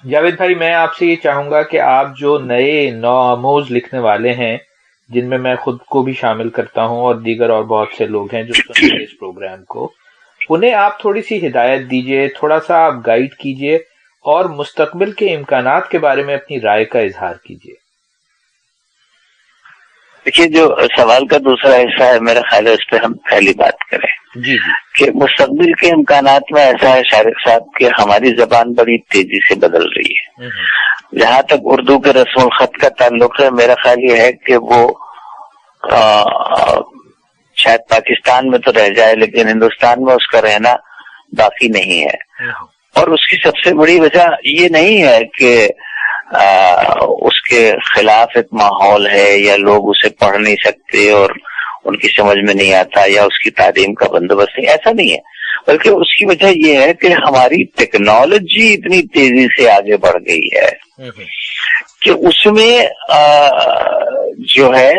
جاوید بھائی، میں آپ سے یہ چاہوں گا کہ آپ جو نئے نوآموز لکھنے والے ہیں، جن میں میں خود کو بھی شامل کرتا ہوں اور دیگر اور بہت سے لوگ ہیں جو سنیں گے اس پروگرام کو، انہیں آپ تھوڑی سی ہدایت دیجئے، تھوڑا سا آپ گائیڈ کیجئے اور مستقبل کے امکانات کے بارے میں اپنی رائے کا اظہار کیجئے۔ دیکھیے، جو سوال کا دوسرا حصہ ہے، میرا خیال ہے اس پہ ہم پہلی بات کریں جی کہ مستقبل کے امکانات میں ایسا ہے شارق صاحب کہ ہماری زبان بڑی تیزی سے بدل رہی ہے۔ جہاں تک اردو کے رسم الخط کا تعلق ہے، میرا خیال یہ ہے کہ وہ شاید پاکستان میں تو رہ جائے لیکن ہندوستان میں اس کا رہنا باقی نہیں ہے، اور اس کی سب سے بڑی وجہ یہ نہیں ہے کہ اس کے خلاف ایک ماحول ہے یا لوگ اسے پڑھ نہیں سکتے اور ان کی سمجھ میں نہیں آتا یا اس کی تعلیم کا بندوبست نہیں، ایسا نہیں ہے، بلکہ اس کی وجہ یہ ہے کہ ہماری ٹیکنالوجی اتنی تیزی سے آگے بڑھ گئی ہے کہ اس میں جو ہے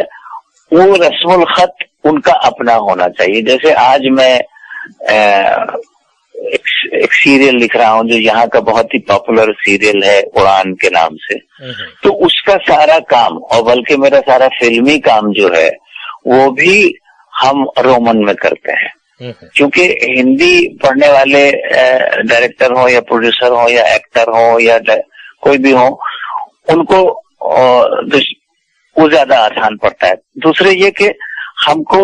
وہ رسم الخط ان کا اپنا ہونا چاہیے۔ جیسے آج میں ایک سیریل لکھ رہا ہوں جو یہاں کا بہت ہی پاپولر سیریل ہے اڑان کے نام سے، تو اس کا سارا کام اور بلکہ میرا سارا فلمی کام جو ہے وہ بھی ہم رومن میں کرتے ہیں، کیونکہ ہندی پڑھنے والے ڈائریکٹر ہوں یا پروڈیوسر ہوں یا ایکٹر ہوں یا کوئی بھی ہوں، ان کو وہ زیادہ آسان پڑتا ہے۔ دوسرے یہ کہ ہم کو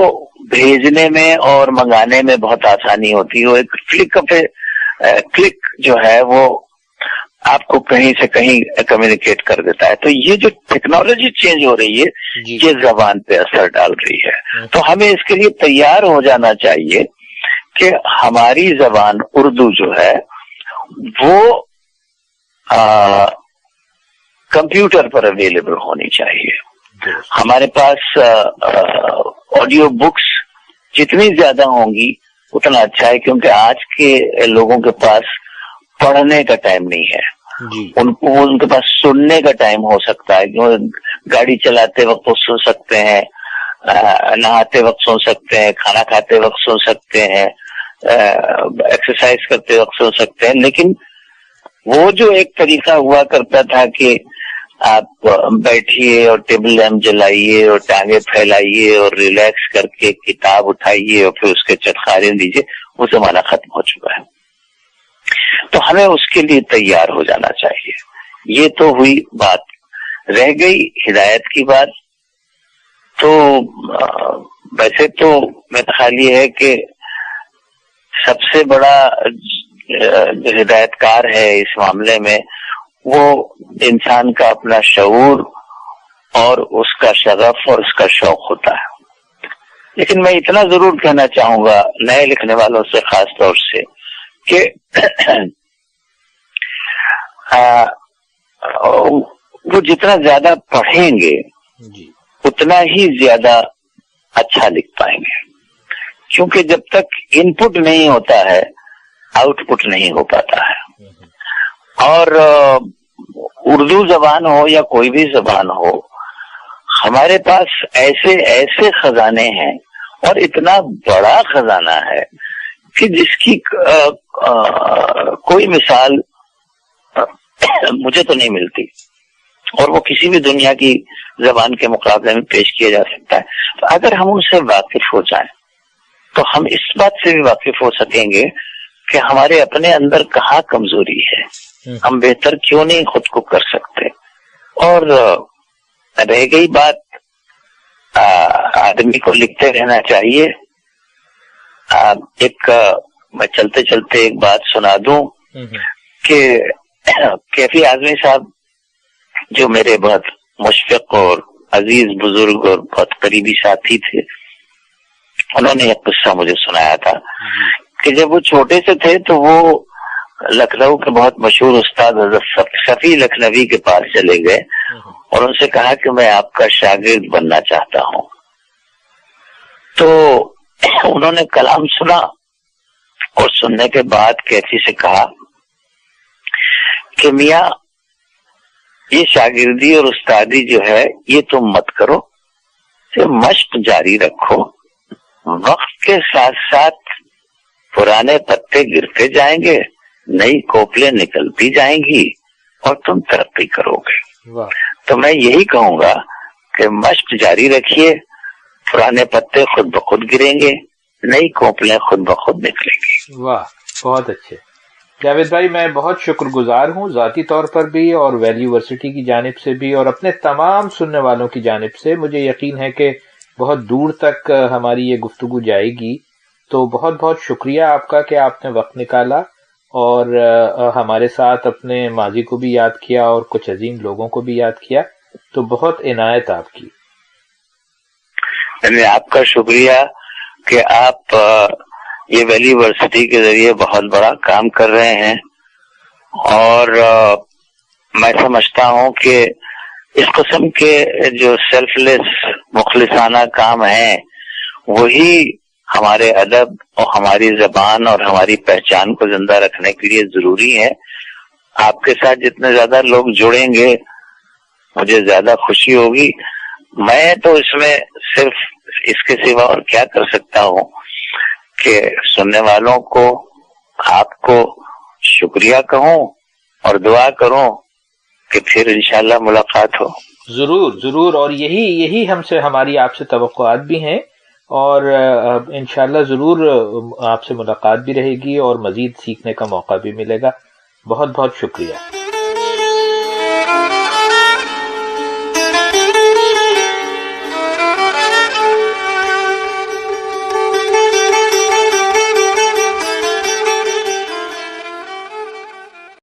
بھیجنے میں اور منگانے میں بہت آسانی ہوتی ہے، ایک کلک جو ہے وہ آپ کو کہیں سے کہیں کمیونیکیٹ کر دیتا ہے۔ تو یہ جو ٹیکنالوجی چینج ہو رہی ہے یہ زبان پہ اثر ڈال رہی ہے، تو ہمیں اس کے لیے تیار ہو جانا چاہیے کہ ہماری زبان اردو جو ہے وہ کمپیوٹر پر اویلیبل ہونی چاہیے۔ ہمارے پاس آڈیو بکس جتنی زیادہ ہوں گی اتنا اچھا ہے، کیونکہ آج کے لوگوں کے پاس پڑھنے کا ٹائم نہیں ہے، ان کے پاس سننے کا ٹائم ہو سکتا ہے، کیونکہ گاڑی چلاتے وقت وہ سن سکتے ہیں، نہاتے وقت سن سکتے ہیں، کھانا کھاتے وقت سن سکتے ہیں، ایکسرسائز کرتے وقت سن سکتے ہیں، لیکن وہ جو ایک طریقہ ہوا کرتا تھا کہ آپ بیٹھیے اور ٹیبل لیمپ جلائیے اور ٹانگیں پھیلائیے اور ریلیکس کر کے کتاب اٹھائیے اور پھر اس کے چٹخارے دیجیے، وہ زمانہ ختم ہو چکا ہے۔ تو ہمیں اس کے لیے تیار ہو جانا چاہیے۔ یہ تو ہوئی بات، رہ گئی ہدایت کی بات، تو ویسے تو میرا خیال یہ ہے کہ سب سے بڑا جو ہدایت کار ہے اس معاملے میں وہ انسان کا اپنا شعور اور اس کا شغف اور اس کا شوق ہوتا ہے۔ لیکن میں اتنا ضرور کہنا چاہوں گا نئے لکھنے والوں سے خاص طور سے کہ وہ جتنا زیادہ پڑھیں گے اتنا ہی زیادہ اچھا لکھ پائیں گے، کیونکہ جب تک ان پٹ نہیں ہوتا ہے آؤٹ پٹ نہیں ہو پاتا ہے۔ اور اردو زبان ہو یا کوئی بھی زبان ہو، ہمارے پاس ایسے خزانے ہیں اور اتنا بڑا خزانہ ہے کہ جس کی کوئی مثال مجھے تو نہیں ملتی، اور وہ کسی بھی دنیا کی زبان کے مقابلے میں پیش کیا جا سکتا ہے۔ تو اگر ہم ان سے واقف ہو جائیں تو ہم اس بات سے بھی واقف ہو سکیں گے کہ ہمارے اپنے اندر کہاں کمزوری ہے، ہم بہتر کیوں نہیں خود کو کر سکتے۔ اور رہ گئی بات آدمی کو لکھتے رہنا چاہیے۔ میں چلتے چلتے ایک بات سنا دوں کہ کیفی اعظمی صاحب جو میرے بہت مشفق اور عزیز بزرگ اور بہت قریبی ساتھی تھے، انہوں نے ایک قصہ مجھے سنایا تھا کہ جب وہ چھوٹے سے تھے تو وہ لکھنؤ کے بہت مشہور استاد حضرت شفیع لکھنوی کے پاس چلے گئے اور ان سے کہا کہ میں آپ کا شاگرد بننا چاہتا ہوں۔ تو انہوں نے کلام سنا اور سننے کے بعد کیفی سے کہا کہ میاں یہ شاگردی اور استادی جو ہے یہ تم مت کرو، یہ مشق جاری رکھو، وقت کے ساتھ ساتھ پرانے پتے گرتے جائیں گے، نئی کوپلیں نکلتی جائیں گی اور تم ترقی کرو گے. واہ. تو میں یہی کہوں گا کہ مشق جاری رکھیے. پرانے پتے خود بخود گریں گے، نئی کونپلیں خود بخود نکلیں گی. واہ، بہت اچھے. جاوید بھائی، میں بہت شکر گزار ہوں ذاتی طور پر بھی اور ویلیو ورسٹی کی جانب سے بھی اور اپنے تمام سننے والوں کی جانب سے. مجھے یقین ہے کہ بہت دور تک ہماری یہ گفتگو جائے گی. تو بہت بہت شکریہ آپ کا کہ آپ نے وقت نکالا اور ہمارے ساتھ اپنے ماضی کو بھی یاد کیا اور کچھ عظیم لوگوں کو بھی یاد کیا. تو بہت عنایت آپ کی. آپ کا شکریہ کہ آپ یہ ویلیو ورسٹی کے ذریعے بہت بڑا کام کر رہے ہیں. اور میں سمجھتا ہوں کہ اس قسم کے جو سیلف لیس مخلصانہ کام ہیں وہی ہمارے ادب اور ہماری زبان اور ہماری پہچان کو زندہ رکھنے کے لیے ضروری ہے. آپ کے ساتھ جتنے زیادہ لوگ جڑیں گے مجھے زیادہ خوشی ہوگی. میں تو اس میں صرف اس کے سوا اور کیا کر سکتا ہوں کہ سننے والوں کو، آپ کو شکریہ کہوں اور دعا کروں کہ پھر انشاءاللہ ملاقات ہو. ضرور ضرور. اور یہی ہماری آپ سے توقعات بھی ہیں اور انشاءاللہ ضرور آپ سے ملاقات بھی رہے گی اور مزید سیکھنے کا موقع بھی ملے گا. بہت بہت شکریہ.